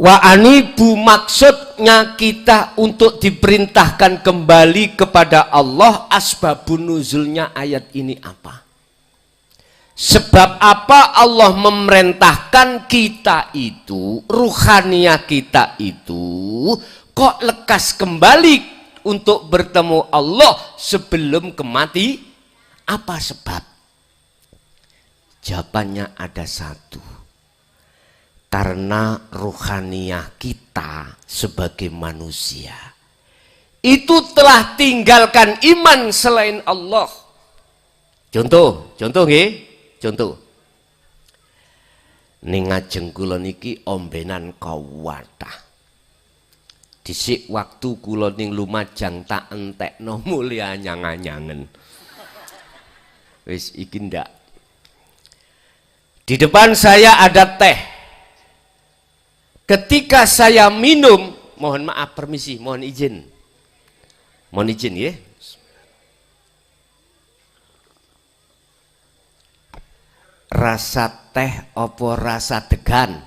Wa anibu maksudnya kita untuk diperintahkan kembali kepada Allah. Asbabun nuzulnya ayat ini apa? Sebab apa Allah memerintahkan kita itu, ruhaniah kita itu kok lekas kembali untuk bertemu Allah sebelum kemati? Apa sebab? Jawabannya ada satu. Karena ruhaniah kita sebagai manusia itu telah tinggalkan iman selain Allah. Contoh nggih. Contoh, ning ngajeng kula niki ombenan kawathah. Dhisik waktu kula ning Lumajang tak entekno mulya anyang-anyangen. Wis iki ndak. Di depan saya ada teh. Ketika saya minum, mohon maaf permisi, mohon izin. Mohon izin ya. Rasa teh opo rasa degan?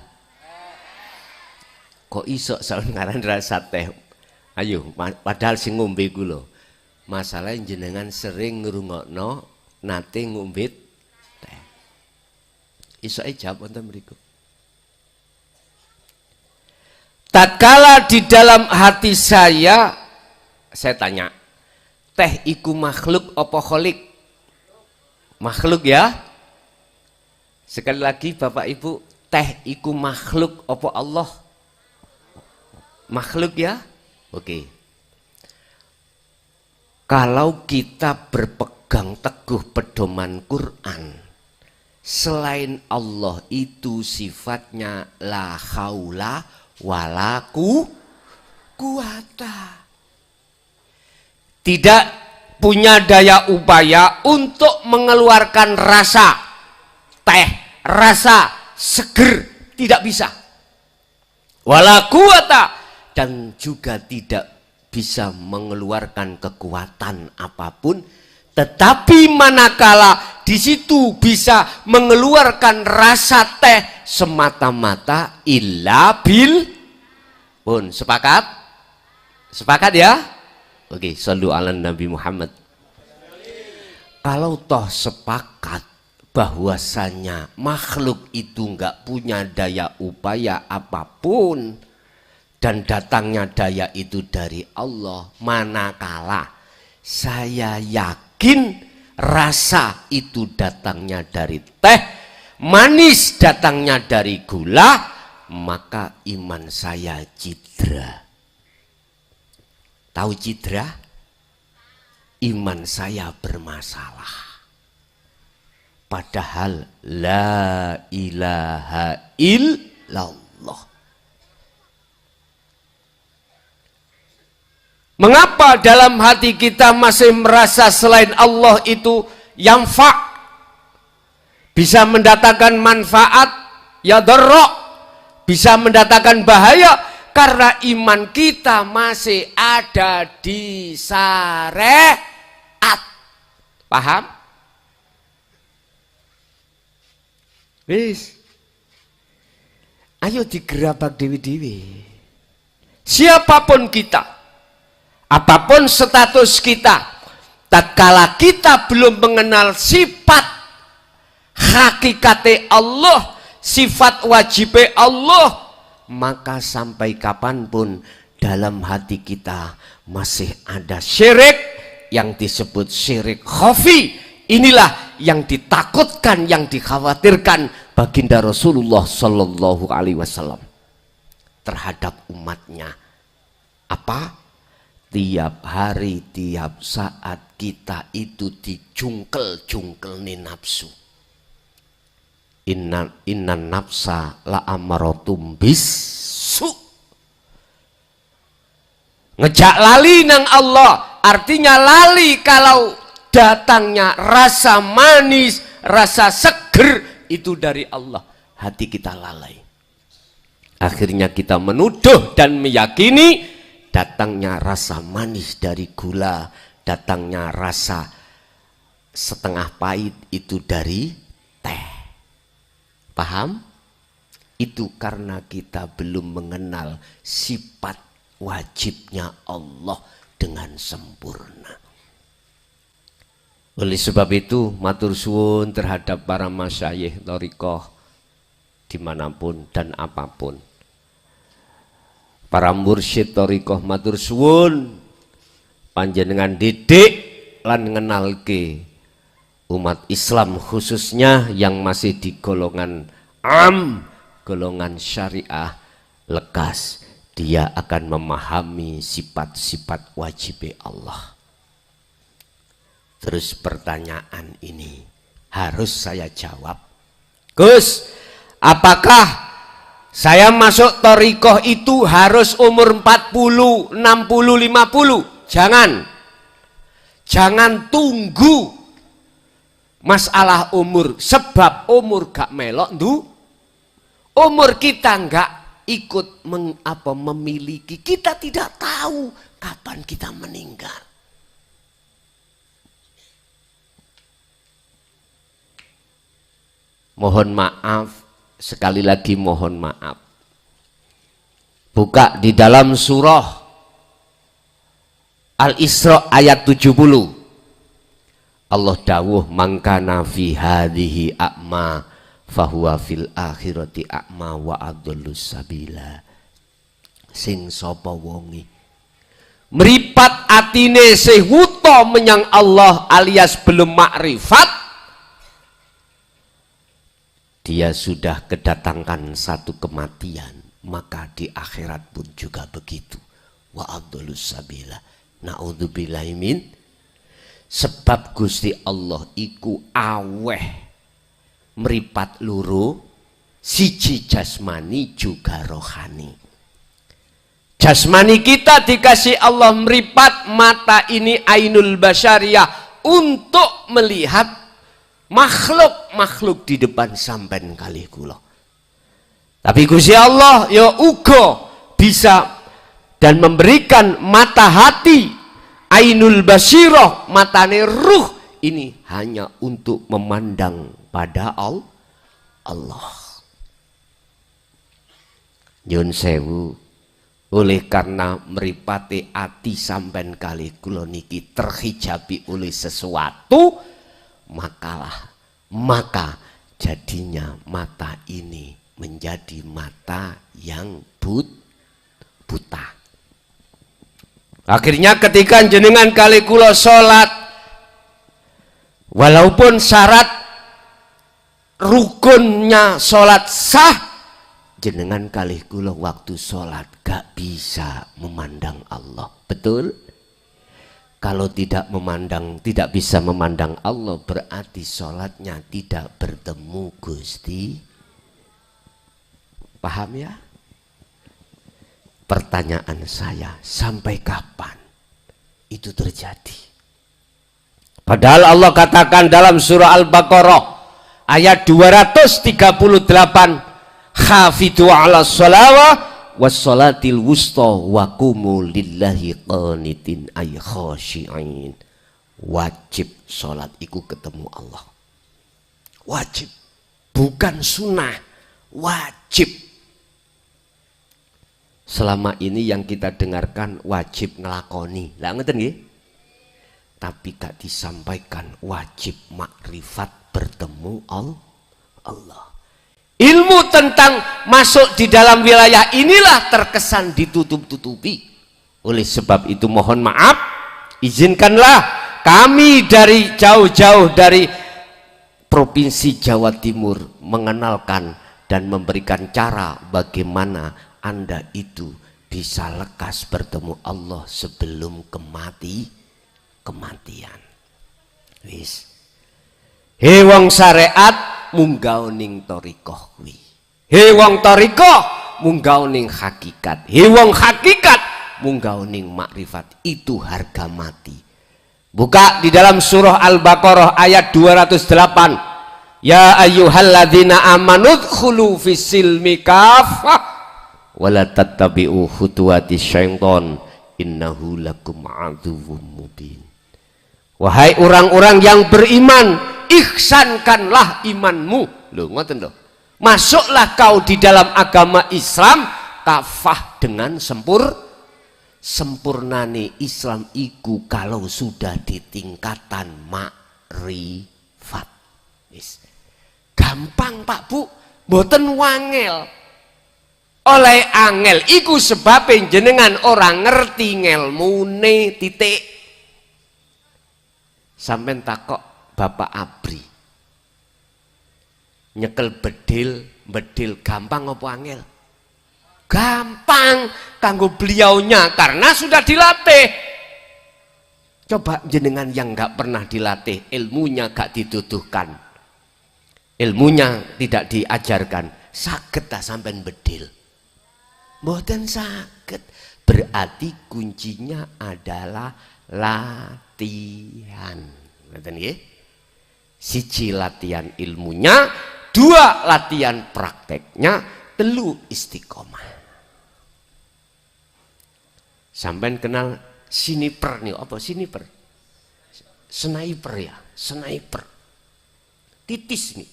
Kok iso soal ngaran rasa teh? Ayo, padahal sing ngombe ku lho. Masalah jenengan sering ngrungokno nate ngombe teh. Iso jawab wonten mriku. Tatkala di dalam hati saya tanya, teh iku makhluk apa kholik? Makhluk ya? Sekali lagi Bapak Ibu, teh iku makhluk apa Allah? Makhluk ya? Oke. Kalau kita berpegang teguh pedoman Quran, selain Allah itu sifatnya la haula wala quwata. Tidak punya daya upaya untuk mengeluarkan rasa teh, rasa seger, tidak bisa. Wala quwata, dan juga tidak bisa mengeluarkan kekuatan apapun. Tetapi manakala di situ bisa mengeluarkan rasa teh semata-mata illa bil pun. Sepakat? Sepakat ya? Oke, shallu ala Nabi Muhammad. Kalau toh sepakat bahwasanya makhluk itu enggak punya daya upaya apapun dan datangnya daya itu dari Allah, manakala saya yakin rasa itu datangnya dari teh, manis datangnya dari gula, maka iman saya cidra. Tahu cidra? Iman saya bermasalah. Padahal la ilaha illallah. Mengapa dalam hati kita masih merasa selain Allah itu yang bisa mendatangkan manfaat, ya darra, bisa mendatangkan bahaya? Karena iman kita masih ada di syariat. Paham? Wis, ayo digerabak dewi-dewi. Siapapun kita, apapun status kita, tatkala kita belum mengenal sifat hakikate Allah, sifat wajib Allah, maka sampai kapanpun dalam hati kita masih ada syirik yang disebut syirik khafi. Inilah yang ditakutkan, yang dikhawatirkan baginda Rasulullah Sallallahu Alaihi Wasallam terhadap umatnya. Apa? Tiap hari, tiap saat kita itu dijungkel-jungkel nih nafsu. Inna nafsa la amaratum bisu. Ngejak lali nang Allah, artinya lali kalau datangnya rasa manis, rasa seger itu dari Allah. Hati kita lalai. Akhirnya kita menuduh dan meyakini datangnya rasa manis dari gula, datangnya rasa setengah pahit itu dari teh. Paham? Itu karena kita belum mengenal sifat wajibnya Allah dengan sempurna. Oleh sebab itu matur suwun terhadap para masyayikh thariqah dimanapun dan apapun. Para mursyid thariqah matur suwun panjenengan didik lan ngenalke umat Islam khususnya yang masih di golongan golongan syariah, lekas dia akan memahami sifat-sifat wajib Allah. Terus pertanyaan ini harus saya jawab. Gus, apakah saya masuk thariqah itu harus umur 40, 60, 50? Jangan tunggu masalah umur, sebab umur gak melok umur kita gak ikut memiliki, kita tidak tahu kapan kita meninggal. Mohon maaf, sekali lagi mohon maaf. Buka di dalam surah Al-Isra ayat 70. Allah dawuh mangkana fi hadhihi a'ma fahuwa fil akhirati a'ma wa adallus sabila. Sing sapa wonge mripat atine sewuta menyang Allah alias belum makrifat, dia sudah kedatangkan satu kematian, maka di akhirat pun juga begitu. Wa adallus sabila. Naudzubillahi min. Sebab Gusti Allah iku aweh meripat loro, siji jasmani juga rohani. Jasmani kita dikasih Allah meripat, mata ini ainul basyariyah untuk melihat makhluk-makhluk di depan sampean kalih kula. Tapi Gusti Allah ya uga bisa dan memberikan mata hati ainul basirah, matane ruh, ini hanya untuk memandang pada Allah. Nyun sewu, oleh karena meripati ati sampean kali kula niki terhijabi oleh sesuatu, maka jadinya mata ini menjadi mata yang buta. Akhirnya ketika jenengan kali kula sholat, walaupun syarat rukunnya sholat sah, jenengan kali kula waktu sholat gak bisa memandang Allah. Betul? Kalau tidak bisa memandang Allah, berarti sholatnya tidak bertemu Gusti. Paham ya? Pertanyaan saya, sampai kapan itu terjadi? Padahal Allah katakan dalam surah Al-Baqarah ayat 238, khafidhu ala sholawah wassolatil wusta wa qumu lillahi qanitin ay khashi'in. Wajib sholat iku ketemu Allah. Wajib, bukan sunnah, wajib. Selama ini yang kita dengarkan wajib ngelakoni, lah ngeten nggih. Tapi gak disampaikan wajib makrifat bertemu Allah. Ilmu tentang masuk di dalam wilayah inilah terkesan ditutup-tutupi. Oleh sebab itu mohon maaf, izinkanlah kami dari jauh-jauh dari Provinsi Jawa Timur mengenalkan dan memberikan cara bagaimana Anda itu bisa lekas bertemu Allah sebelum kematian. Wis. He wong syariat munggah ning thariqah kuwi. He wong thariqah munggah ning hakikat. He wong hakikat munggah ning makrifat. Itu harga mati. Buka di dalam surah Al-Baqarah ayat 208. Ya ayyuhalladzina amanu dkhulu fis-silmi kafah wala tattabi'u khutuwatis syaiton innahu lakum aduwwum mubin. Wahai orang-orang yang beriman, ihsankanlah imanmu. Lho ngoten lho. Masuklah kau di dalam agama Islam kafah dengan sempurnane Islam iku kalau sudah di tingkatan makrifat. Gampang Pak Bu, mboten wangel. Oleh angel iku sebab jenengan orang ngerti ngelmune titik. Sampeyan takok Bapak Abri. Nyekel bedil gampang apa angel? Gampang kanggo beliaunya karena sudah dilatih. Coba jenengan yang nggak pernah dilatih, ilmunya gak dituduhkan, ilmunya tidak diajarkan, saged ta sampean bedil? Mboten saged. Berarti kuncinya adalah latihan. Ngoten nggih? Siji latihan ilmunya, dua latihan prakteknya, telu istiqomah. Sampean kenal sniper nih, apa sniper? Sniper ya, sniper. Titis nih.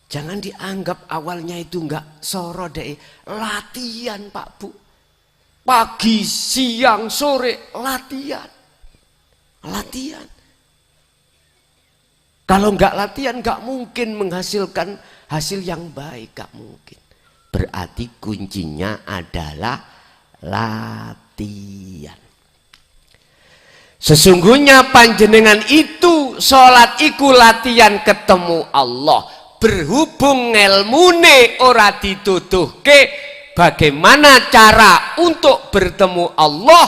Jangan dianggap awalnya itu enggak soro deh. Latihan Pak Bu. Pagi, siang, sore latihan. Latihan. Kalau enggak latihan enggak mungkin menghasilkan hasil yang baik, enggak mungkin. Berarti kuncinya adalah latihan. Sesungguhnya panjenengan itu sholat iku latihan ketemu Allah. Berhubung ilmune ora dituduhke bagaimana cara untuk bertemu Allah,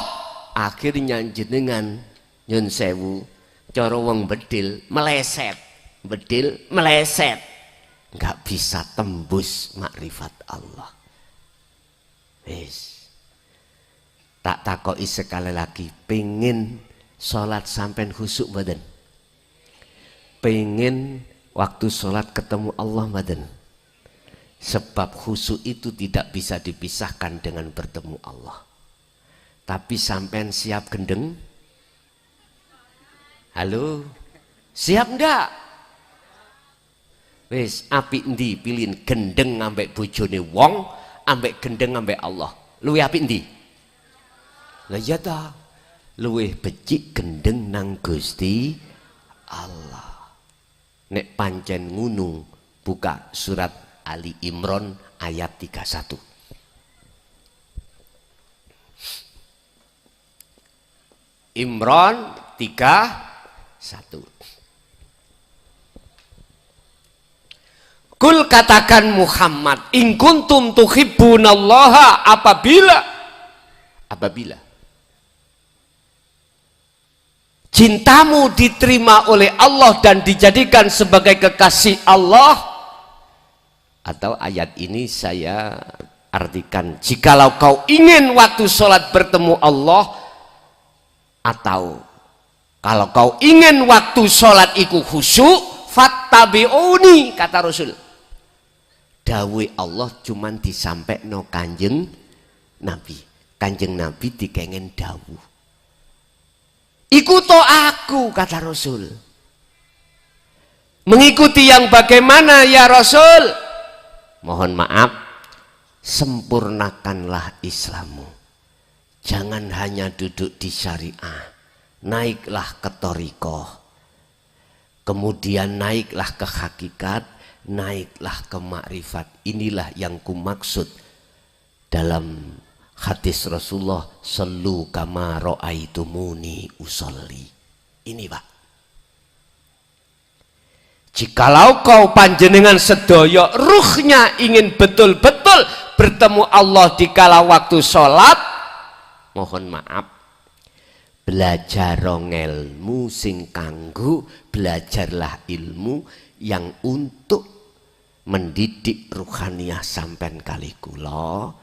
akhirnya jenengan nyun sewu cara wong bedil meleset, nggak bisa tembus makrifat Allah. Wis tak takoki sekali lagi, pengen sholat sampai khusyuk badan, pengen waktu sholat ketemu Allah badan. Sebab khusyuk itu tidak bisa dipisahkan dengan bertemu Allah. Tapi sampean siap gendeng? Halo? Siap ndak? Wis apik ndi pilih gendeng ambek bojone wong, ambek gendeng ambek Allah. Luwih apik ndi? Lah iya ta. Luwih becik gendeng nang Gusti Allah. Nek pancen ngunu, buka surat Ali Imran ayat 31. Imran 31. Kul katakan Muhammad, in kuntum tuhibbunallaha, apabila cintamu diterima oleh Allah dan dijadikan sebagai kekasih Allah. Atau ayat ini saya artikan, jikalau kau ingin waktu sholat bertemu Allah, atau kalau kau ingin waktu sholat iku khusyuk, fattabi'uni, kata Rasul. Dawe Allah cuman disampaikan Kanjeng Nabi. Kanjeng Nabi dikengen dawuh. Ikuto aku, kata Rasul. Mengikuti yang bagaimana ya Rasul? Mohon maaf, sempurnakanlah Islammu. Jangan hanya duduk di syariah, naiklah ke thariqah, kemudian naiklah ke hakikat, naiklah ke makrifat. Inilah yang kumaksud dalam hadis Rasulullah, sallu kama ra'aitumuni usolli. Ini Pak, jikalau kau panjenengan sedaya ruhnya ingin betul-betul bertemu Allah di kala waktu sholat, mohon maaf, belajar ilmu sing kanggo, belajarlah ilmu yang untuk mendidik ruhaniyah sampean kali kula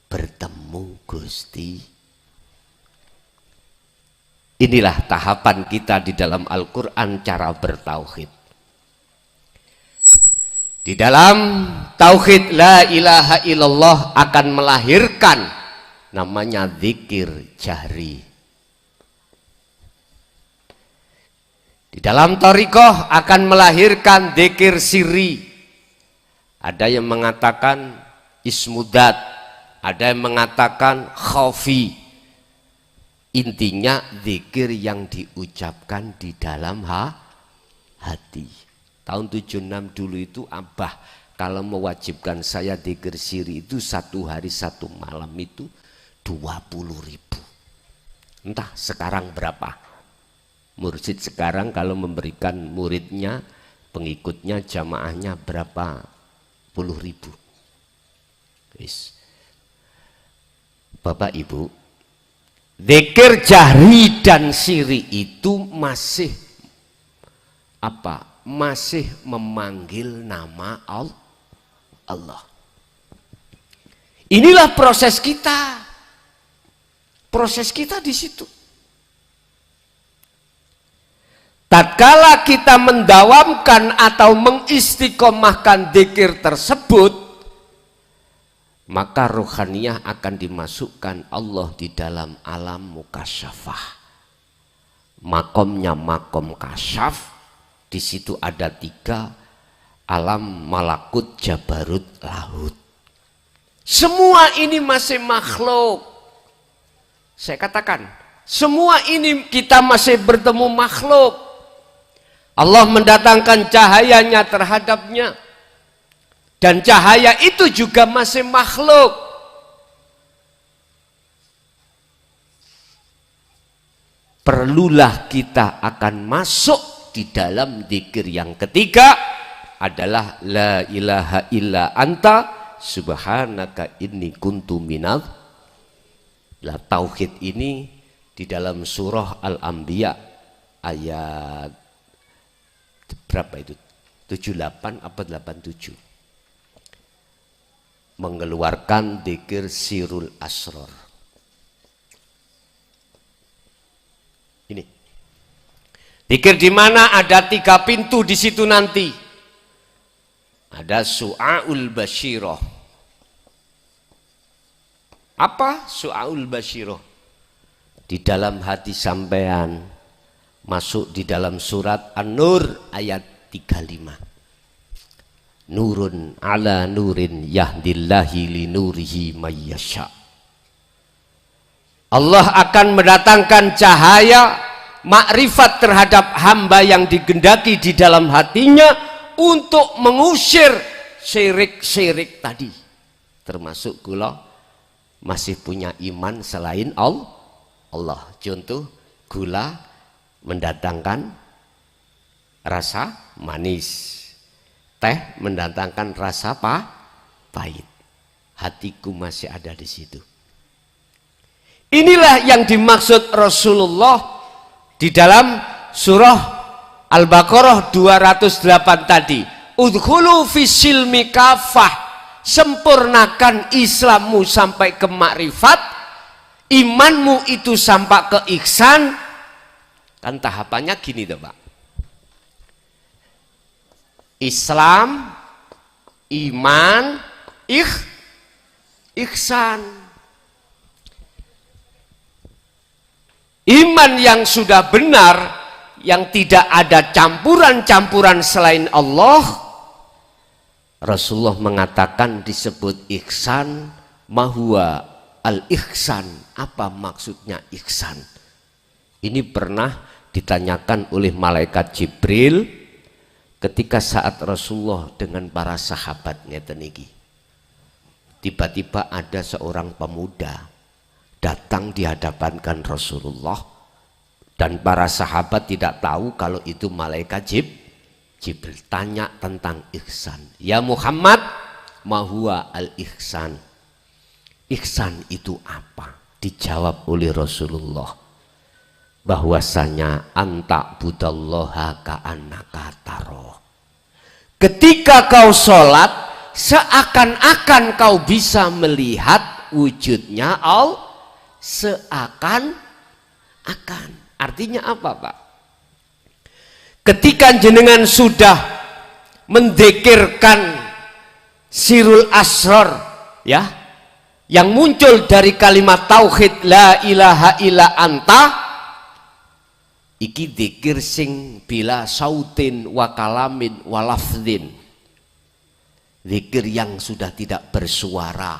bertemu Gusti. Inilah tahapan kita di dalam Al-Quran cara bertauhid. Di dalam tauhid la ilaha illallah akan melahirkan namanya zikir jahri. Di dalam thariqah akan melahirkan zikir sirri. ada yang mengatakan ismudat, ada yang mengatakan khafi. Intinya zikir yang diucapkan di dalam hati. Tahun 76 dulu itu Abah kalau mewajibkan saya zikir siri itu 1 hari 1 malam itu 20.000. Entah sekarang berapa. Mursyid sekarang kalau memberikan muridnya, pengikutnya, jamaahnya berapa puluh ribu. Bapak Ibu, zikir jahri dan siri itu masih apa? Masih memanggil nama Allah. Inilah proses kita. Proses kita di situ. Tatkala kita mendawamkan atau mengistiqomahkan zikir tersebut, maka rohaniyah akan dimasukkan Allah di dalam alam mukasyafah. Makomnya makom kasyaf, di situ ada 3, alam malakut, jabarut, lahut. Semua ini masih makhluk. Saya katakan, semua ini kita masih bertemu makhluk. Allah mendatangkan cahayanya terhadapnya. Dan cahaya itu juga masih makhluk. Perlulah kita akan masuk di dalam zikir yang ketiga adalah la ilaha illa anta subhanaka inni kuntu minal. Lah tauhid ini di dalam surah Al-Anbiya ayat berapa itu? 78 apa 87? Mengeluarkan zikir sirul asror. Ini zikir di mana ada 3 pintu di situ nanti. Ada su'aul basyiroh. Apa su'aul basyiroh? Di dalam hati sampean, masuk di dalam surat An-Nur ayat 35. Nurun ala nurin yahdillahi li nurihi mayyasha. Allah akan mendatangkan cahaya makrifat terhadap hamba yang digendaki di dalam hatinya untuk mengusir syirik-syirik tadi. Termasuk kula masih punya iman selain Allah. Contoh, gula mendatangkan rasa manis. Teh mendatangkan rasa pahit. Hatiku masih ada di situ. Inilah yang dimaksud Rasulullah di dalam surah Al-Baqarah 208 tadi. Udkhulu fisilmi kafah. Sempurnakan Islammu sampai ke makrifat. Imanmu itu sampai ke ihsan. Kan tahapannya gini tuh Pak. Islam, iman, ihsan. Iman yang sudah benar, yang tidak ada campuran-campuran selain Allah, Rasulullah mengatakan disebut ihsan, mahwa al-ihsan. Apa maksudnya ihsan? Ini pernah ditanyakan oleh malaikat Jibril ketika saat Rasulullah dengan para sahabatnya teniki. Tiba-tiba ada seorang pemuda datang di hadapan Rasulullah dan para sahabat tidak tahu kalau itu malaikat Jibril. Tanya tentang ihsan. Ya Muhammad, ma huwa al-ihsan? Ihsan itu apa? Dijawab oleh Rasulullah bahwasanya anta budallaha ka'annaka taro. Ketika kau sholat, seakan-akan kau bisa melihat wujudnya Allah. Seakan-akan. Artinya apa Pak? Ketika jenengan sudah mendekirkan sirul asror, ya, yang muncul dari kalimat tauhid la ilaha illa anta, iki dzikir sing bila sautin wa kalamin wa lafdin. Zikir yang sudah tidak bersuara,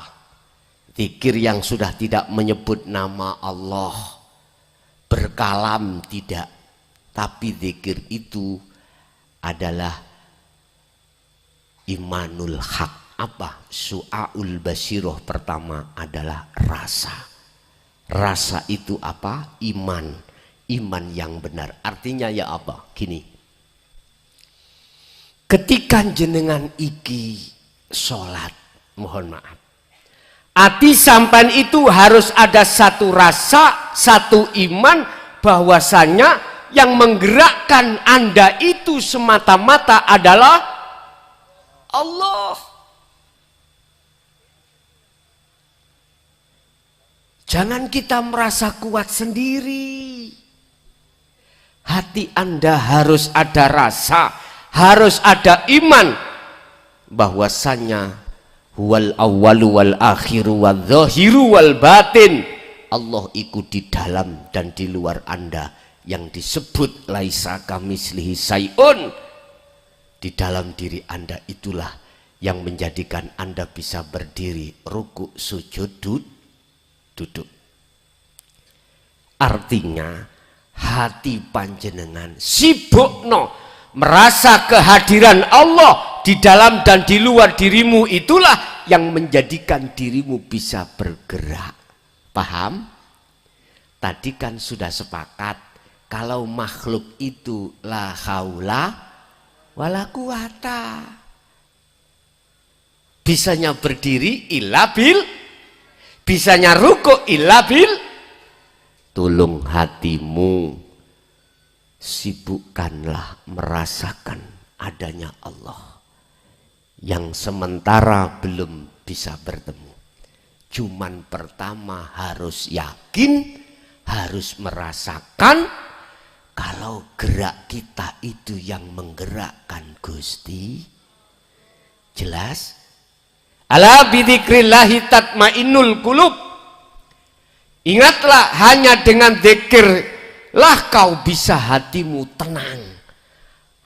zikir yang sudah tidak menyebut nama Allah, berkalam tidak, tapi zikir itu adalah imanul haq. Apa? Su'aul basiroh pertama adalah rasa. Rasa itu apa? Iman. Iman yang benar. Artinya ya apa? Gini. Ketika jenengan iki sholat, mohon maaf, ati sampan itu harus ada satu rasa, satu iman bahwasanya yang menggerakkan Anda itu semata-mata adalah Allah. Jangan kita merasa kuat sendiri. Hati Anda harus ada rasa, harus ada iman bahwasanya huwal awwalu wal akhiru wal zahiru wal batin. Allah ikut di dalam dan di luar Anda, yang disebut laisa kamislihi syai'un. Di dalam diri Anda itulah yang menjadikan Anda bisa berdiri, ruku, sujud, duduk. Artinya hati panjenengan sibukno merasa kehadiran Allah di dalam dan di luar dirimu, itulah yang menjadikan dirimu bisa bergerak. Paham? Tadi kan sudah sepakat kalau makhluk itu la haula wala quwata, bisanya berdiri illa bil, bisanya ruku illa bil. Tolong hatimu sibukkanlah merasakan adanya Allah yang sementara belum bisa bertemu. Cuman pertama harus yakin, harus merasakan kalau gerak kita itu yang menggerakkan Gusti. Jelas? Ala bidzikrillahi tatmainnul qulub. Ingatlah, hanya dengan zikirlah kau bisa hatimu tenang.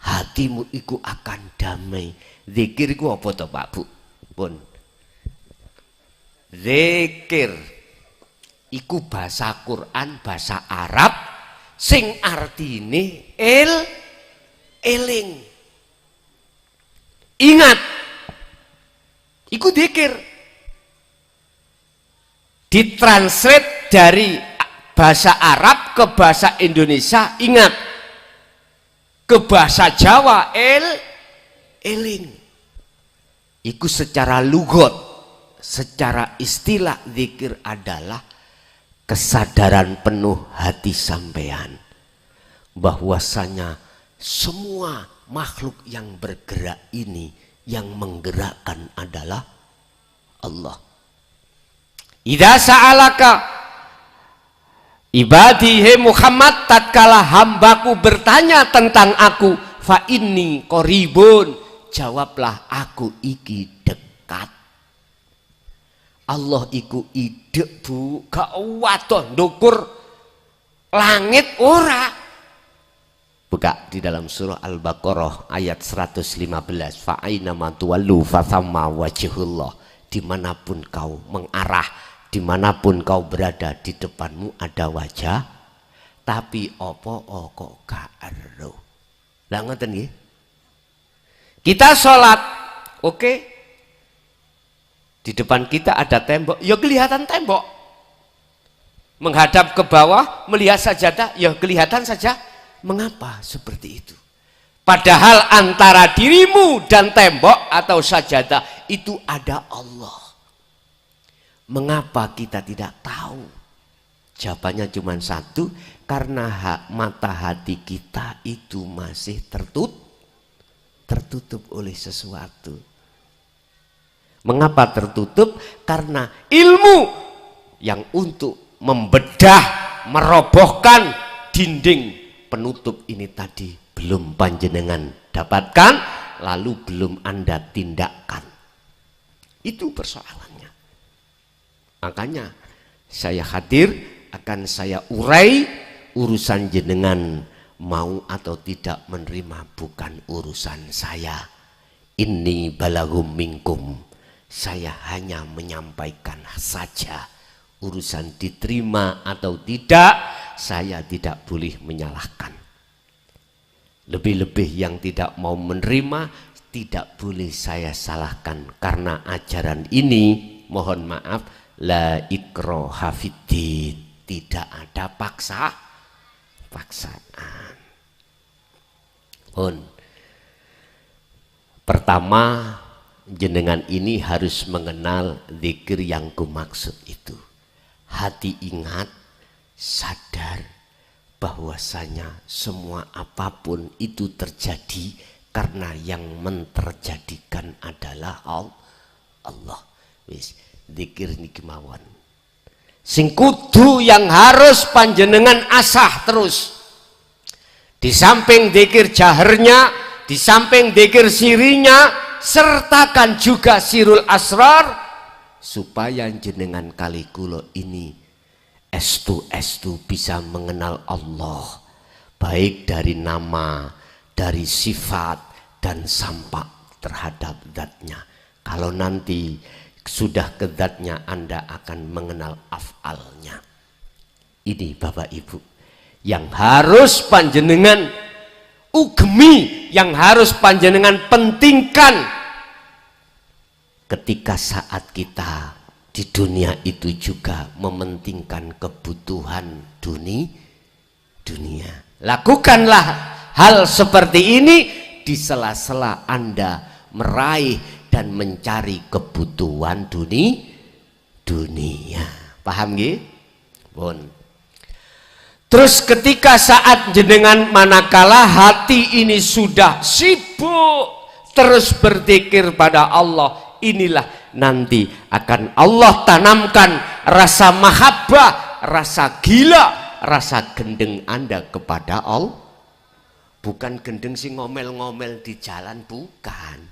Hatimu itu akan damai. Zikir itu apa toh Pak Bu? Pun. Zikir iku bahasa Quran, bahasa Arab sing artine eling. Ingat. Iku zikir. Ditranslate dari bahasa Arab ke bahasa Indonesia, ingat, ke bahasa Jawa eling. Iku secara lugot, secara istilah zikir adalah kesadaran penuh hati sampean bahwasanya semua makhluk yang bergerak ini yang menggerakkan adalah Allah. Idza sa'alaka ibadi, he Muhammad, tatkala hambaku bertanya tentang aku, fa inni qoribun, jawablah aku iki dekat. Allah iku idek Bu, gak waduh ndukur langit ora. Buka di dalam surah Al-Baqarah ayat 115, fa aina ma tuwallu fa thamma wajhullah. Dimanapun kau mengarah, dimanapun kau berada, di depanmu ada wajah. Tapi opo kok gak ero. Lah ngoten nggih. Kita sholat, oke. Di depan kita ada tembok, ya kelihatan tembok. Menghadap ke bawah, melihat sajadah, ya kelihatan saja. Mengapa seperti itu? Padahal antara dirimu dan tembok atau sajadah itu ada Allah. Mengapa kita tidak tahu? Jawabannya cuma satu, karena mata hati kita itu masih tertutup oleh sesuatu. Mengapa tertutup? Karena ilmu yang untuk membedah, merobohkan dinding penutup ini tadi belum panjenengan dapatkan, lalu belum Anda tindakan. Itu persoalannya. Makanya saya hadir, akan saya urai. Urusan jenengan mau atau tidak menerima bukan urusan saya. Inni balagum minkum, saya hanya menyampaikan saja. Urusan diterima atau tidak, saya tidak boleh menyalahkan. Lebih-lebih yang tidak mau menerima, tidak boleh saya salahkan. Karena ajaran ini, mohon maaf, la ikraha fiddin, tidak ada paksaan. Pertama, jenengan ini harus mengenal zikir yang kumaksud itu. Hati ingat, sadar bahwasanya semua apapun itu terjadi karena yang menterjadikan adalah Allah. Wis, zikir niki mawon. Sing kudu yang harus panjenengan asah terus. Di samping zikir jahernya, di samping zikir sirinya, sertakan juga sirul asrar supaya jenengan kali kulo ini estu bisa mengenal Allah, baik dari nama, dari sifat dan sampak terhadap zatnya. Kalau nanti sudah ke zatnya, Anda akan mengenal af'alnya. Ini Bapak Ibu yang harus panjenengan ugemi, yang harus panjenengan pentingkan ketika saat kita di dunia itu juga mementingkan kebutuhan dunia. Lakukanlah hal seperti ini di sela-sela Anda meraih dan mencari kebutuhan dunia. Paham nggih? Bon. Terus ketika saat jenengan manakala hati ini sudah sibuk terus berzikir pada Allah, inilah nanti akan Allah tanamkan rasa mahabbah, rasa gila, rasa gendeng Anda kepada Allah. Bukan gendeng sing ngomel-ngomel di jalan, bukan.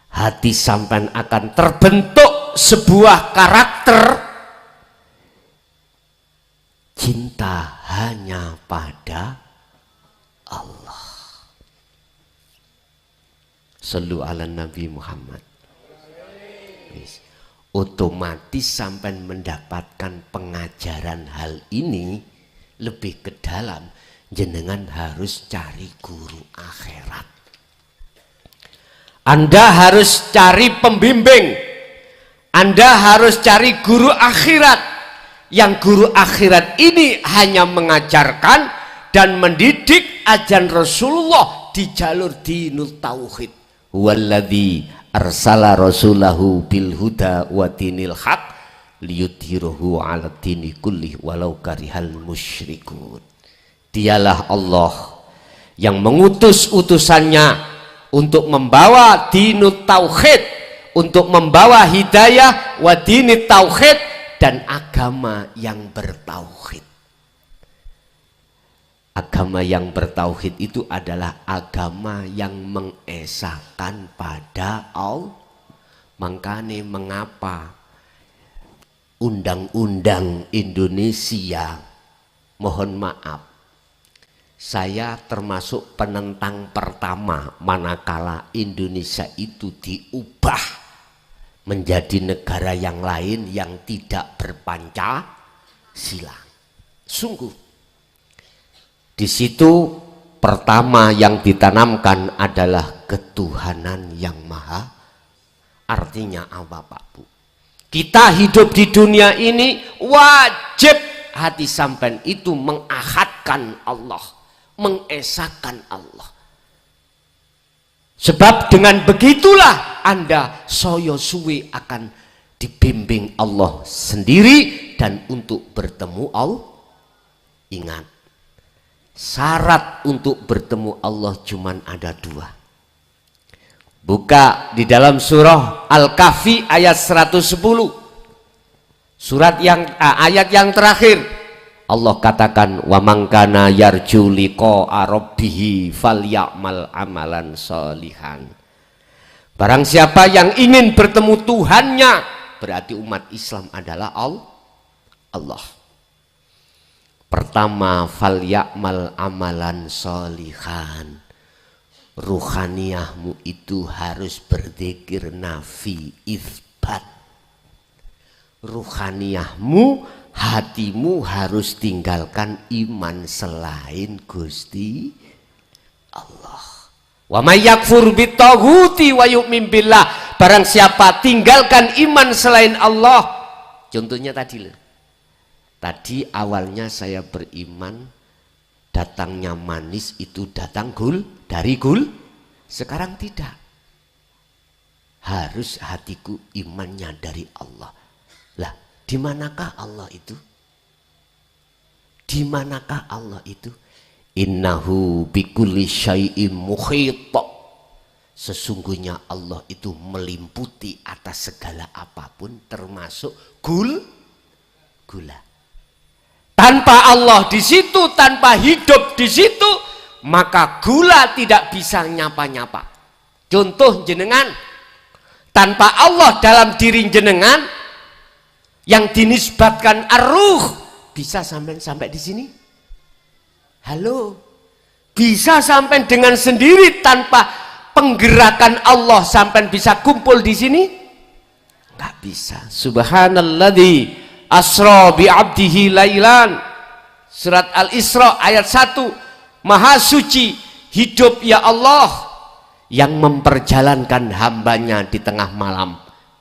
Hati sampean akan terbentuk sebuah karakter cinta hanya pada Allah. Sallu ala Nabi Muhammad. Otomatis sampai mendapatkan pengajaran hal ini lebih ke dalam, jenengan harus cari guru akhirat. Anda harus cari pembimbing, Anda harus cari guru akhirat. Yang guru akhirat ini hanya mengajarkan dan mendidik ajaran Rasulullah di jalur dinul tauhid. Walladzi arsala rasulahu bil huda wa dinil haq liyudhhirahu 'ala dini kullih walau karihal musyrikun. Dialah Allah yang mengutus utusannya untuk membawa dinut tauhid, untuk membawa hidayah wa dinit tauhid dan agama yang bertauhid. Agama yang bertauhid itu adalah agama yang mengesahkan pada Allah. Makanya mengapa undang-undang Indonesia, mohon maaf, saya termasuk penentang pertama manakala Indonesia itu diubah menjadi negara yang lain yang tidak berpancasila. Sungguh di situ pertama yang ditanamkan adalah ketuhanan yang maha. Artinya apa Pak Bu? Kita hidup di dunia ini wajib hati sampean itu mengahadkan Allah, mengesahkan Allah. Sebab dengan begitulah Anda soyo suwi akan dibimbing Allah sendiri, dan untuk bertemu Allah, ingat, syarat untuk bertemu Allah cuman ada dua. Buka di dalam surah Al-Kahfi ayat 110. Ayat yang terakhir. Allah katakan, wa man kana yarju liqa'a rabbih falyamal amalan sholihan. Barang siapa yang ingin bertemu Tuhannya, berarti umat Islam adalah Allah. Pertama, falyamal amalan sholihan. Ruhaniyahmu itu harus berzikir nafi isbat. Ruhaniyahmu, hatimu harus tinggalkan iman selain Gusti Allah. Wa may yakfur bitaghuti wa yu'min billah. Barang siapa tinggalkan iman selain Allah. Contohnya tadi loh. Tadi awalnya saya beriman, datangnya manis itu datang dari gul. Sekarang tidak. Harus hatiku imannya dari Allah. Lah, di manakah Allah itu? Di manakah Allah itu? Innahu bikulli syai'im muhit. Sesungguhnya Allah itu meliputi atas segala apapun termasuk gula. Tanpa Allah di situ, tanpa hidup di situ, maka gula tidak bisa nyapa-nyapa. Contoh jenengan, tanpa Allah dalam diri jenengan yang dinisbatkan ar-ruh, bisa sampai di sini? Halo, bisa sampai dengan sendiri tanpa penggerakan Allah sampai bisa kumpul di sini? Nggak bisa. Subhanalladzi asra bi 'abdihi lailan. Surat Al-Isra ayat 1. Maha suci hidup ya Allah yang memperjalankan hambanya di tengah malam.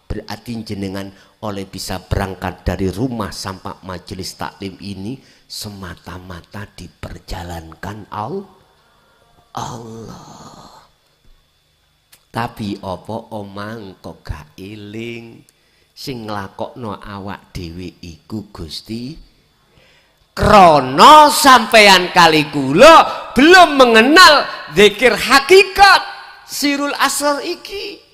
Berarti jenengan oleh bisa berangkat dari rumah sampai majelis taklim ini semata-mata diperjalankan Allah. Tapi apa omang kok gak eling sing nglakokno awak dhewe iku Gusti? Krana sampeyan kali kula belum mengenal zikir hakikat sirul asrar iki.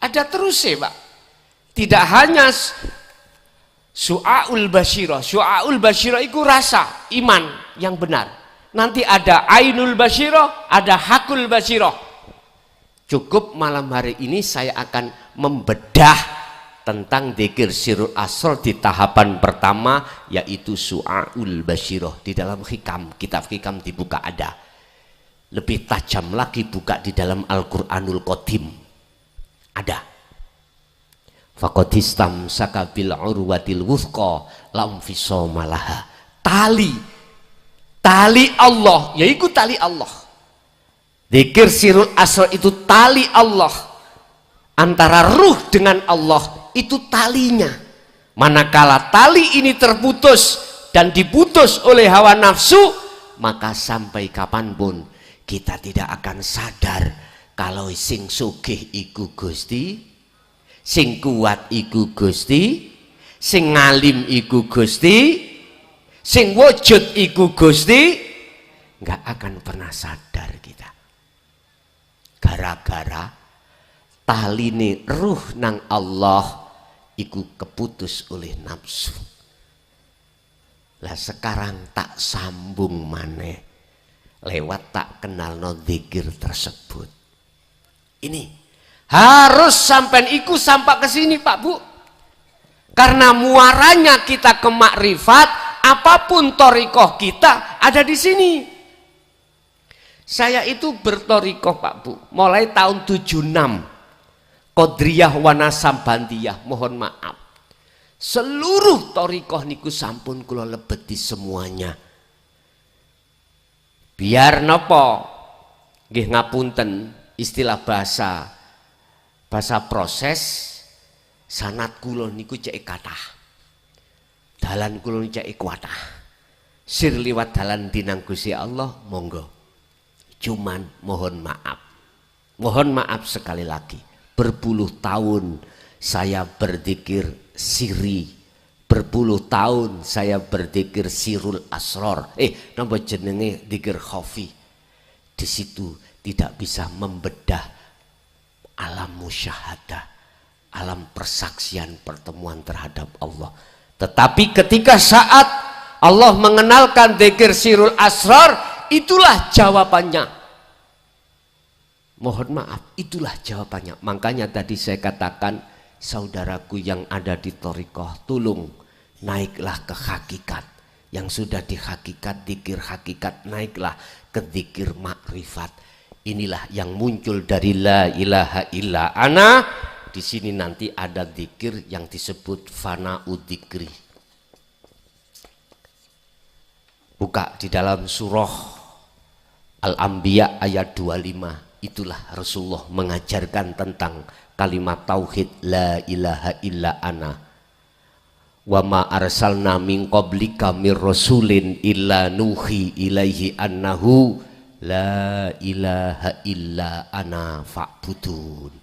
Ada terus ya Pak. Tidak hanya su'aul basyirah. Su'aul basyirah itu rasa iman yang benar. Nanti ada ainul basyirah, ada hakul basyirah. Cukup malam hari ini saya akan membedah tentang dzikir sirul asrar di tahapan pertama, yaitu su'aul basyirah. Di dalam hikam, kitab hikam dibuka ada. Lebih tajam lagi buka di dalam Al-Qur'anul Qadim. Ada. Faqadistam sakabil urwatil wuthqa lam fisoma laha. Tali Allah, yaitu tali Allah. Dzikir sirul asrar itu tali Allah. Antara ruh dengan Allah itu talinya. Manakala tali ini terputus dan diputus oleh hawa nafsu, maka sampai kapanpun kita tidak akan sadar kalau sing sugih iku Gusti, sing kuat iku Gusti, sing ngalim iku Gusti, sing wujud iku Gusti. Nggak akan pernah sadar kita. Gara-gara taline ruh nang Allah iku keputus oleh nafsu. Lah sekarang tak sambung maneh lewat tak kenal no dzikir tersebut. Ini harus sampai iku sampai ke sini Pak Bu. Karena muaranya kita ke makrifat, apapun thariqah kita ada di sini. Saya itu berthariqah Pak Bu mulai tahun 76. Qadriyah wa Nasabandiyah, mohon maaf. Seluruh thariqah niku sampun kula lebeti semuanya. Biar napa? Nggih ngapunten istilah bahasa proses, sanad kula niku cek kathah. Dalan kula niku cek kuatah. Sir liwat dalan dinang Gusti Allah monggo. Cuman mohon maaf. Mohon maaf sekali lagi. Berpuluh tahun saya berzikir siri, berpuluh tahun saya berzikir sirul asrar. Napa jenenge zikir khafi. Di situ tidak bisa membedah alam musyahadah, alam persaksian pertemuan terhadap Allah. Tetapi ketika saat Allah mengenalkan zikir sirul asrar, itulah jawabannya. Mohon maaf, itulah jawabannya. Makanya tadi saya katakan, saudaraku yang ada di thariqah, tolong naiklah ke hakikat, Yang sudah di hakikat, dzikir hakikat, naiklah ke dzikir makrifat. Inilah yang muncul dari la ilaha illa ana. Di sini nanti ada dzikir yang disebut fana'u dzikri. Buka di dalam surah Al-Anbiya ayat 25. Itulah Rasulullah mengajarkan tentang kalimat tauhid la ilaha illa ana. Wa ma arsalna min qablika mir rasulin illa nuhi ilaihi annahu la ilaha illa ana fa'budun.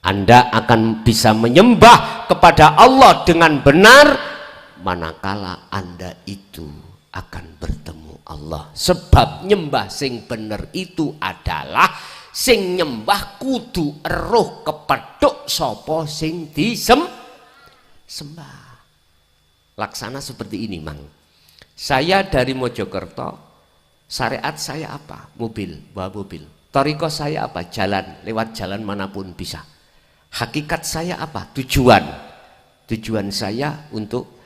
Anda akan bisa menyembah kepada Allah dengan benar manakala Anda itu akan bertemu Allah. Sebab nyembah sing bener itu adalah sing nyembah kudu eruh kepethuk sapa sing disembah. Laksana seperti ini, Mang. Saya dari Mojokerto, syariat saya apa? Mobil, bawa mobil. Thariqah saya apa? Jalan, lewat jalan manapun bisa. Hakikat saya apa? Tujuan. Tujuan saya untuk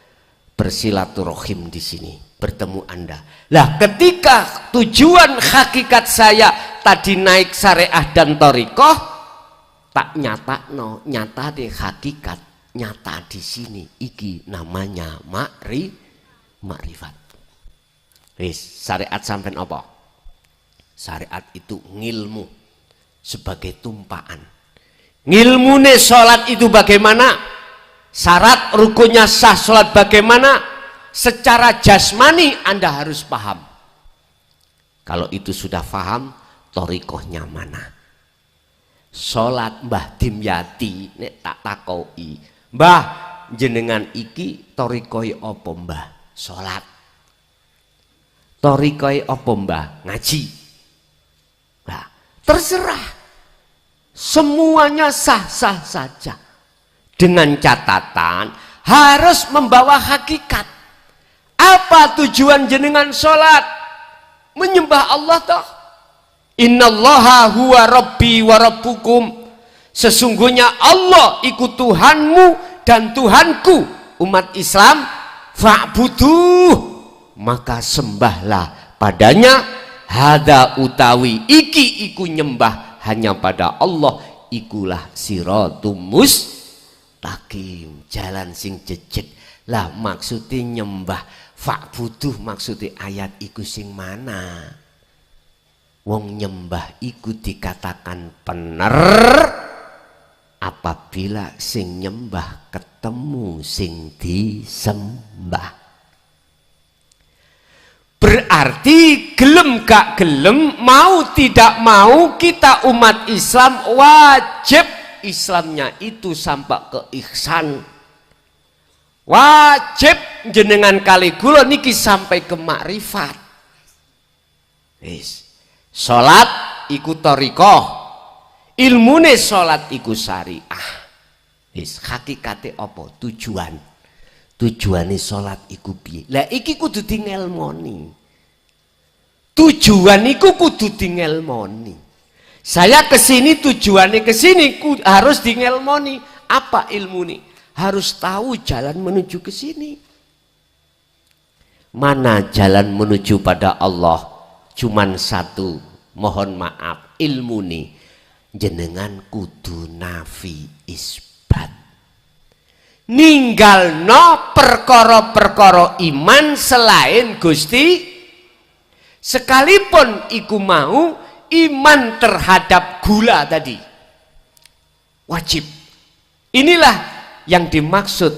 bersilaturahim di sini, bertemu Anda. Lah, ketika tujuan hakikat saya tadi naik syariah dan thariqah, tak nyata deh hakikat. Nyata di sini iki namanya makrifat. Wis, syariat sampean apa? Syariat itu ngilmu sebagai tumpaan. Ngilmune salat itu bagaimana? Syarat rukunnya sah salat bagaimana? Secara jasmani Anda harus paham. Kalau itu sudah paham, thariqahnya mana? Salat Mbah Dimyati nek tak takoki, Mbah, jenengan iki thariqahe apa, Mbah? Salat. Thariqahe apa, Mbah? Ngaji. Nah, terserah. Semuanya sah-sah saja. Dengan catatan harus membawa hakikat. Apa tujuan jenengan salat? Menyembah Allah toh. Innallaha huwa rabbi wa rabbukum. Sesungguhnya Allah ikut Tuhanmu dan Tuhanku. Umat Islam, fa'buduh, maka sembahlah padanya. Hada utawi iki iku nyembah hanya pada Allah. Ikulah siratum mustaqim, jalan sing jejeg. Lah maksudnya nyembah, fa'buduh maksudnya ayat iku sing mana? Wong nyembah iku dikatakan bener apabila sing nyembah ketemu sing disembah. Berarti gelem gak gelem, mau tidak mau, kita umat Islam wajib Islamnya itu sampai ke ihsan. Wajib jenengan kali kula niki sampai ke makrifat. Wis. Salat iku thariqah, ilmune salat iku syariah. Wis, hakikate apa? Tujuane salat iku piye? Lah iki kudu dingelmoni. Tujuan iku kudu dingelmoni. Saya kesini tujuannya kesini harus dingelmoni. Apa ilmune? Harus tahu jalan menuju ke sini. Mana jalan menuju pada Allah? Cuman satu, mohon maaf, ilmu nih jenengan kudu nafi isbat, ninggal no perkara-perkara iman selain Gusti, sekalipun iku mau iman terhadap gula tadi wajib. Inilah yang dimaksud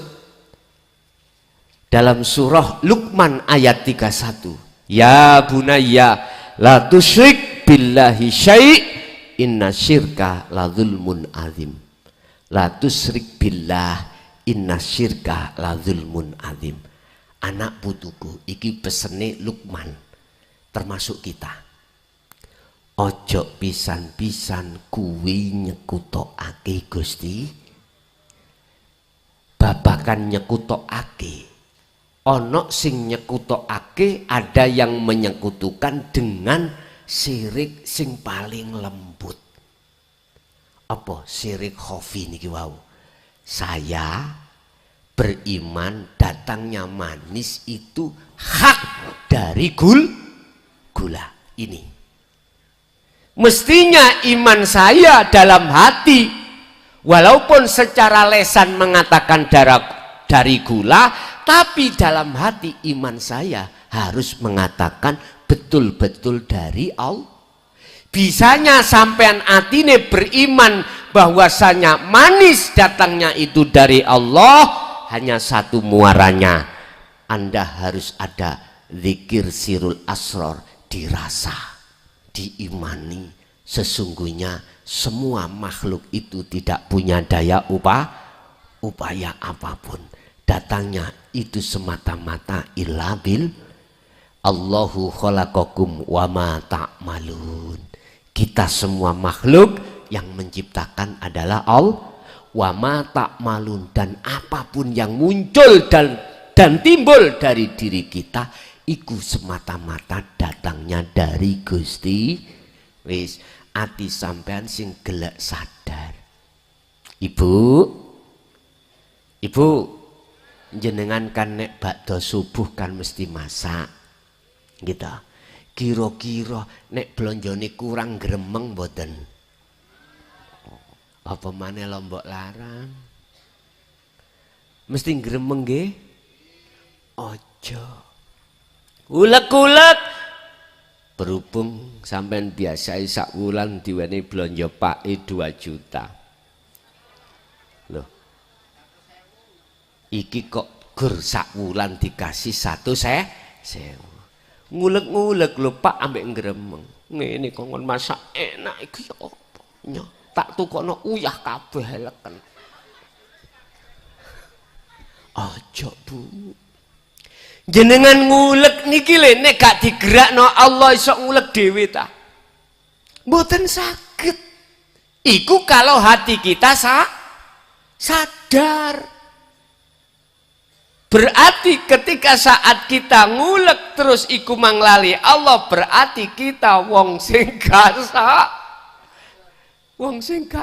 dalam surah Luqman ayat 31. Ya bunayya la tusyrik billahi syai' inna syirka la zulmun azim. La tusyrik billah inna syirka la zulmun azim. Anak putuku, iki pesene Luqman termasuk kita. Ojo pisan-pisan kuwi nyekutokake Gusti. Babakan nyekutokake, ono sing nyekutokake, ada yang menyekutukan dengan syirik sing paling lembut. Apa syirik khafi niki wau? Saya beriman datangnya manis itu hak dari gula ini. Mestinya iman saya dalam hati, walaupun secara lesan mengatakan dari gula, tapi dalam hati iman saya harus mengatakan betul-betul dari Allah. Bisanya sampean atine beriman bahwasanya manis datangnya itu dari Allah, hanya satu muaranya. Anda harus ada zikir sirul asror, dirasa, diimani. Sesungguhnya semua makhluk itu tidak punya daya upaya apapun. Datangnya itu semata-mata illa bil Allahu khalaqakum wa ma ta'malun. Kita semua makhluk yang menciptakan adalah Allah. Wa ma ta'malun, dan apapun yang muncul dan timbul dari diri kita iku semata-mata datangnya dari Gusti. Wis ati sampean sing gelek sadar. Ibu jenengan kan nek bakdo subuh kan mesti masak gitu. Kira-kira nek blonjone kurang gremeng mboten? Apa maneh lombok larang? Mesti gremeng nggih? Ojo. Ulek-ulek. Berhubung sampean biasa sak wulan diwenehi blonjo pake 2 juta. Loh. Iki kok gur sak wulan dikasih 100.000. Ngulek-ngulek lho Pak ambek gremeng. Ngene kongkon masak enak iki apa? Tak tukono uyah kabeh eleken. Ojo Bu. Jenengan ngulek niki lho nek gak digerakno Allah iso ngulek dhewe ta. Mboten saged. Iku kalau hati kita sadar. Berarti ketika saat kita ngulek terus iku manglali Allah, berarti kita wong sing gak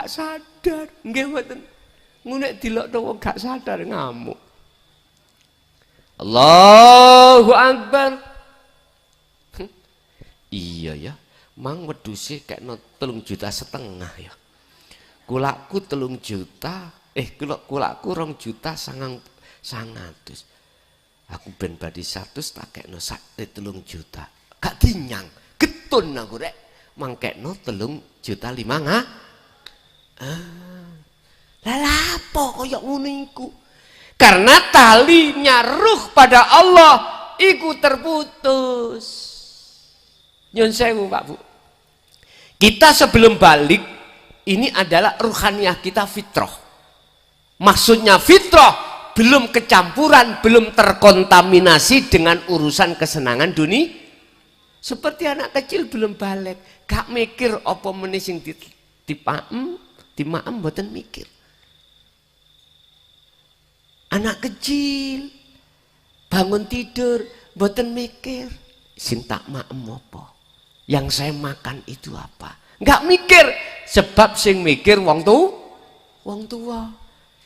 sadar. Nggih mboten. Ngunek dilokno wong gak sadar ngamuk. Allahu Akbar. Iya ya, mang wedhuse kekno 3,5 juta ya. Kulakku 3 juta, kulakku 2 juta 900. Aku ben badi 100 tak kekno 3 juta. Gak dinyang, getun aku rek. Mangkekno 3 juta 5. Lah lapo kaya ngono iku? Karena talinya ruh pada Allah iku terputus. Nyun sewu Pak Bu. Kita sebelum balik ini adalah ruhaniyah kita fitrah. Maksudnya fitrah belum kecampuran, belum terkontaminasi dengan urusan kesenangan dunia. Seperti anak kecil belum balik, gak mikir apa meneh sing dimaem mboten mikir. Anak kecil bangun tidur mboten mikir sing tak maem apa, yang saya makan itu apa, nggak mikir. Sebab sing mikir wong tua.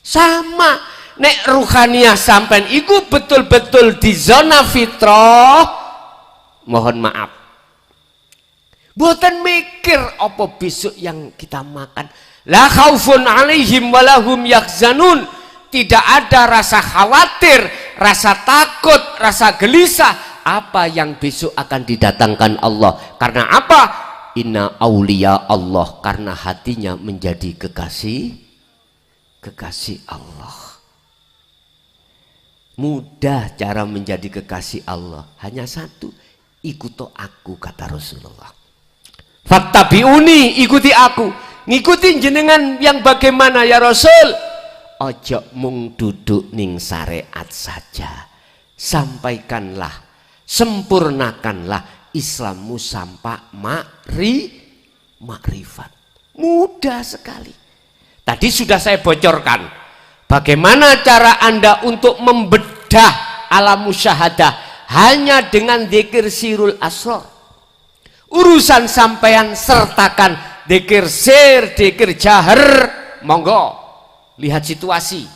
Sama nek ruhaniyah sampean iku betul-betul di zona fitrah, mohon maaf mboten mikir apa besok yang kita makan. La khaufun alaihim walahum yahzanun. Tidak ada rasa khawatir, rasa takut, rasa gelisah apa yang besok akan didatangkan Allah. Karena apa? Inna auliya Allah, karena hatinya menjadi kekasih Allah. Mudah cara menjadi kekasih Allah, hanya satu, ikuti aku, kata Rasulullah. Fattabi'uni, ikuti aku. Ngikutin jenengan yang bagaimana ya Rasul? Ojo mung duduk ning syariat saja. Sampaikanlah, sempurnakanlah Islammu sampai makrifat. Mudah sekali. Tadi sudah saya bocorkan bagaimana cara Anda untuk membedah alam musyahadah hanya dengan dzikir sirul asrar. Urusan sampean sertakan dzikir sir, dzikir jahar, monggo. Lihat situasi.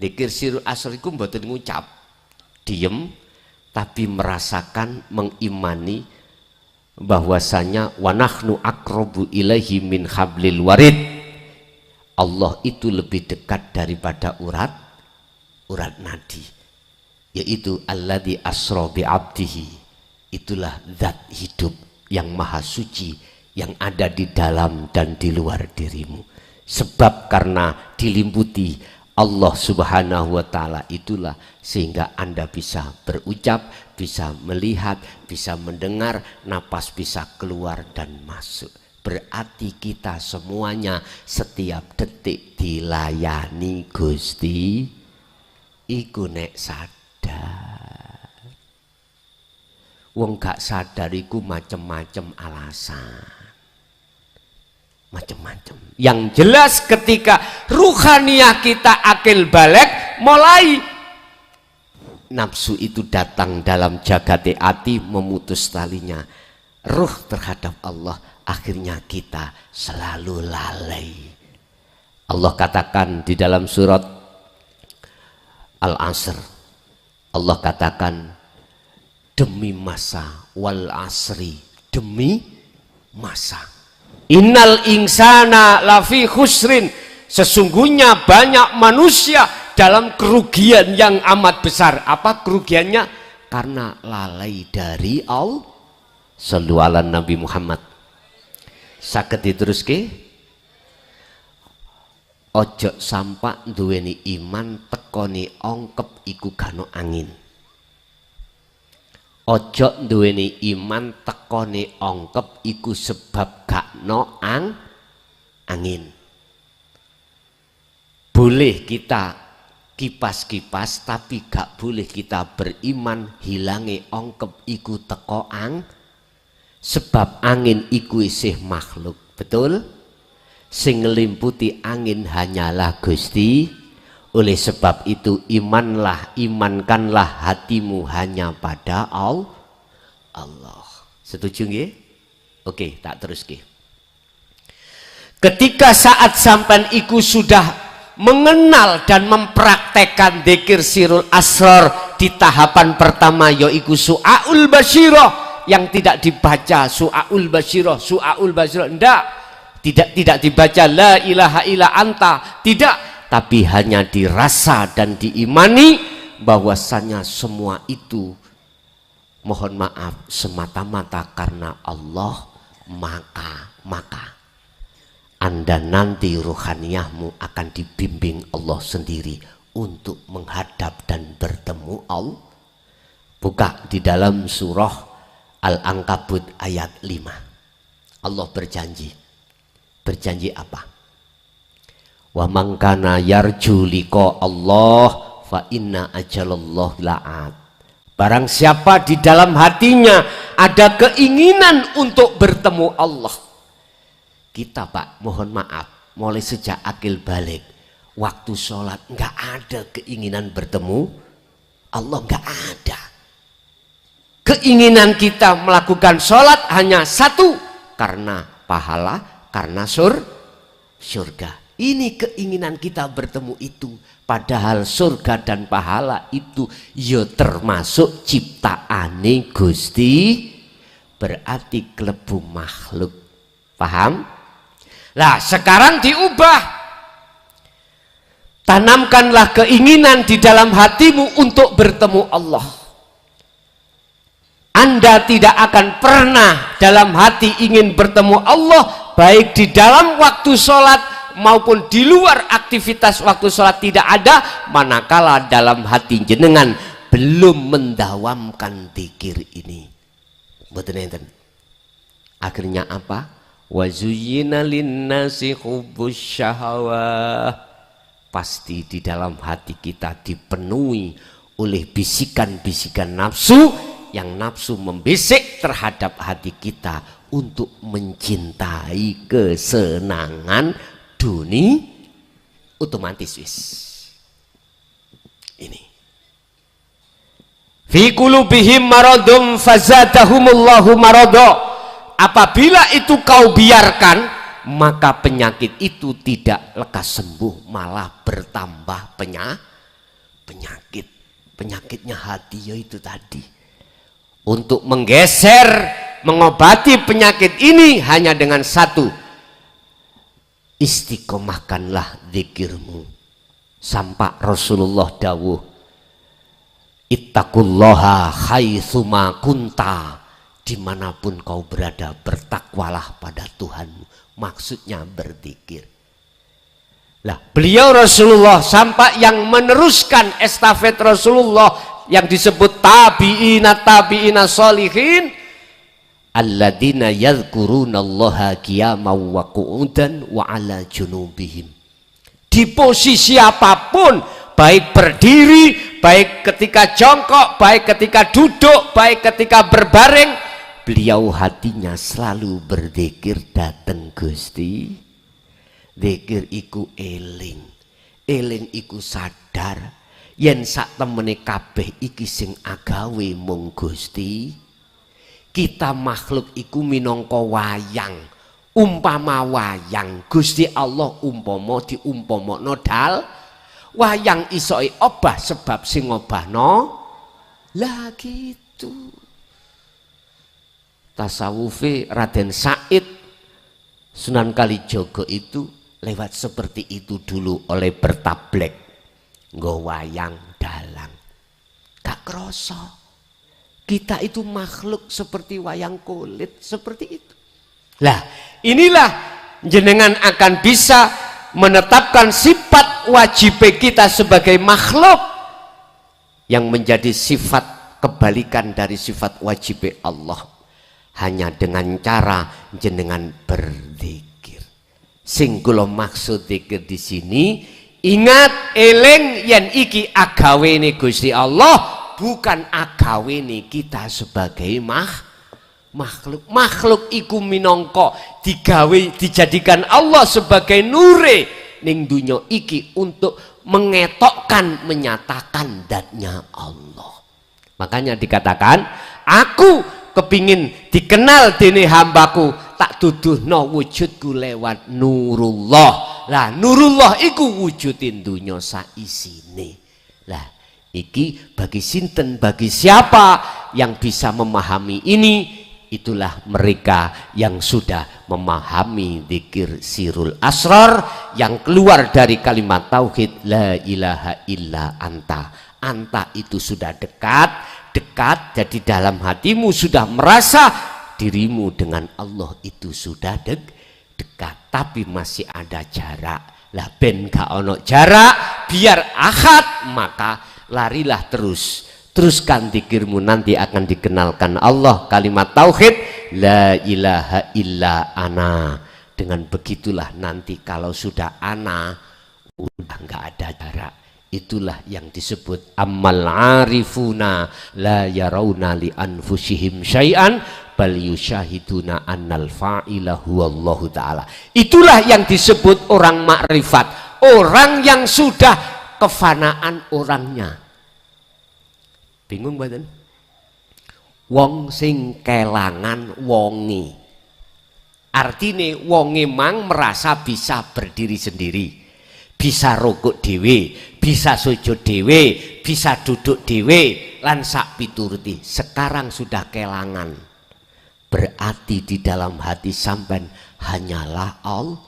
Dzikir sirul asr iku mboten ngucap, diem tapi merasakan, mengimani bahwasanya wa nahnu aqrabu ilaihi min hablil warid. Allah itu lebih dekat daripada urat nadi, yaitu alladzi asra bi abdihi. Itulah zat hidup yang maha suci yang ada di dalam dan di luar dirimu. Sebab karena dilimputi Allah subhanahu wa ta'ala itulah sehingga Anda bisa berucap, bisa melihat, bisa mendengar, napas bisa keluar dan masuk. Berarti kita semuanya setiap detik dilayani Gusti iku nek sadar. Wong gak sadar iku macem-macem alasan, macam-macam. Yang jelas ketika ruhaniyah kita akil balik, mulai nafsu itu datang dalam jagate ati, memutus talinya ruh terhadap Allah, akhirnya kita selalu lalai. Allah katakan di dalam surat Al-Asr, Allah katakan demi masa, wal asri, demi masa, innal insana lafi khusrin, sesungguhnya banyak manusia dalam kerugian yang amat besar. Apa kerugiannya? Karena lalai dari Allah. Shallu ala Nabi Muhammad. Saged diteruske? Ojo sampak duweni iman tekoni ongkep iku gano angin. Ojo duweni iman tekoni ongkep iku sebab gak no angin. Boleh kita kipas-kipas tapi gak boleh kita beriman hilangi ongkep iku teko sebab angin iku isih makhluk. Betul? Sing ngelimputi angin hanyalah Gusti. Oleh sebab itu imankanlah hatimu hanya pada Allah. Setuju nggih? Oke, tak terus nggih. Ketika saat sampan iku sudah mengenal dan mempraktekkan dzikir sirul asrar di tahapan pertama, yaitu su'aul basyirah, yang tidak dibaca su'aul basyirah, tidak dibaca la ilaha illa anta, tidak, tapi hanya dirasa dan diimani bahwasanya semua itu mohon maaf semata-mata karena Allah, maka Anda nanti ruhaniyahmu akan dibimbing Allah sendiri untuk menghadap dan bertemu Allah. Buka di dalam surah Al-Ankabut ayat 5. Allah berjanji apa? Wa man kana yarju liqa Allah fa inna ajalallahu la'at. Barang siapa di dalam hatinya ada keinginan untuk bertemu Allah. Kita Pak, mohon maaf, mulai sejak akil balik, waktu sholat nggak ada keinginan bertemu Allah, nggak ada. Keinginan kita melakukan sholat hanya satu, karena pahala, karena surga. Ini keinginan kita bertemu itu. Padahal surga dan pahala itu ya termasuk ciptaane Gusti, berarti klebu makhluk. Paham? Nah, sekarang diubah. Tanamkanlah keinginan di dalam hatimu untuk bertemu Allah. Anda tidak akan pernah dalam hati ingin bertemu Allah, baik di dalam waktu sholat maupun di luar aktivitas waktu sholat tidak ada, manakala dalam hati jenengan belum mendawamkan dzikir ini. Mboten enten. Akhirnya apa? Wa zuyyina linnasi hubbus syahawah. Pasti di dalam hati kita dipenuhi oleh bisikan-bisikan nafsu, yang nafsu membisik terhadap hati kita untuk mencintai kesenangan dunia. Otomatis wis ini fi qulubihim maradun fazadahumullahu marada. Apabila itu kau biarkan, maka penyakit itu tidak lekas sembuh, malah bertambah Penyakitnya hati ya itu tadi. Untuk menggeser, mengobati penyakit ini hanya dengan satu. Istiqomahkanlah zikirmu. Sampai Rasulullah dawuh, ittaqullaha haitsuma kunta. Dimanapun kau berada, bertakwalah pada Tuhanmu. Maksudnya berzikir. Lah, beliau Rasulullah sampai yang meneruskan estafet Rasulullah yang disebut tabi'ina sholihin, alladzina yadhkurunallaha qiyaman wa qu'udan wa ala junubihim. Di posisi apapun, baik berdiri, baik ketika jongkok, baik ketika duduk, baik ketika berbaring, beliau hatinya selalu berzikir dateng Gusti. Zikir iku eling iku sadar yen sak temene kabeh iki sing agawe mung Gusti. Kita makhluk iku minangka wayang, umpama wayang Gusti Allah umpama diumpamakno dal wayang iso obah sebab sing ngobahno lah gitu. Tasawufe Raden Said Sunan Kalijaga itu lewat seperti itu dulu oleh bertablek nggo wayang dalang. Gak kroso kita itu makhluk seperti wayang kulit seperti itu. Lah inilah jenengan akan bisa menetapkan sifat wajib kita sebagai makhluk yang menjadi sifat kebalikan dari sifat wajib Allah hanya dengan cara jenengan berzikir. Sing kula maksud zikir di sini, ingat eling yen iki agawene Gusti Allah, bukan agawene kita sebagai makhluk. Makhluk iku minangka dijadikan Allah sebagai nure ning dunya iki untuk mengetokkan, menyatakan datnya Allah. Makanya dikatakan, aku kepingin dikenal dene hambaku, tak duduhno wujudku lewat nurullah. Lah nurullah iku wujudin dunya saisine. Lah iki bagi sinten, bagi siapa yang bisa memahami ini, itulah mereka yang sudah memahami zikir sirul asrar yang keluar dari kalimat tauhid la ilaha illa anta. Anta itu sudah dekat, jadi dalam hatimu sudah merasa dirimu dengan Allah itu sudah dekat, tapi masih ada jarak. Lah ben gak ono jarak, biar ahad, maka larilah teruskan zikirmu, nanti akan dikenalkan Allah. Kalimat tauhid la ilaha illa ana. Dengan begitulah nanti kalau sudah ana udah nggak ada jarak. Itulah yang disebut ammal arifuna la yarawna li anfusihim syai'an bal yusyahiduna annal fa'ila huwallahu ta'ala. Itulah yang disebut orang makrifat, orang yang sudah kefanaan orangnya. Bingung mboten? Wong sing kelangan wonge, artine wonge mang merasa bisa berdiri sendiri, bisa rukuk dhewe, bisa sujud dhewe, bisa duduk dhewe lan sak pituruti. Sekarang sudah kelangan, berarti di dalam hati sampean hanyalah Allah.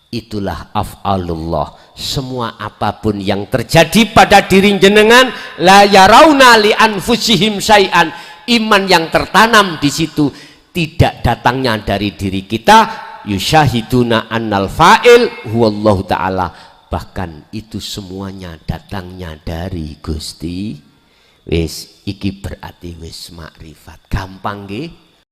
Itulah af'alullah. Semua apapun yang terjadi pada diri jenengan, la yarawna li anfusihim syai'an. Iman yang tertanam di situ tidak datangnya dari diri kita, yusyahiduna annal fa'il huwallahu ta'ala. Bahkan itu semuanya datangnya dari Gusti. Wis iki berarti wis makrifat. Gampang nggih?